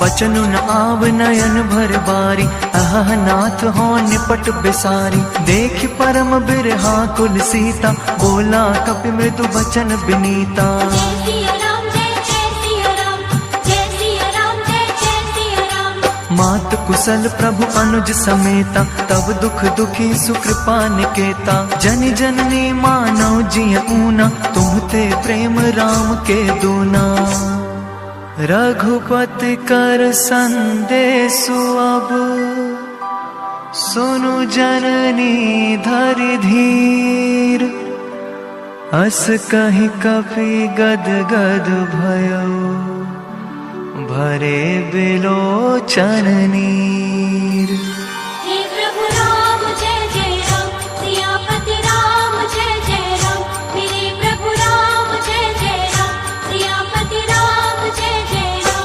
बचनु न आव नयन भर बारी, अह नाथ हो निपट बिसारी। देख परम बिरहा कुल सीता, बोला कपि मृदु बचन बिनीता। मात कुशल प्रभु अनुज समेता, तब दुख दुखी सुकृपा निकेता। जन जननी मानव जिय ऊना, तुम ते प्रेम राम के दूना। रघुपति कर संदेशु अब, सुनु जननी धरि धीर। अस कहि कपि गद गद भयो, भरे बिलोचन नीर।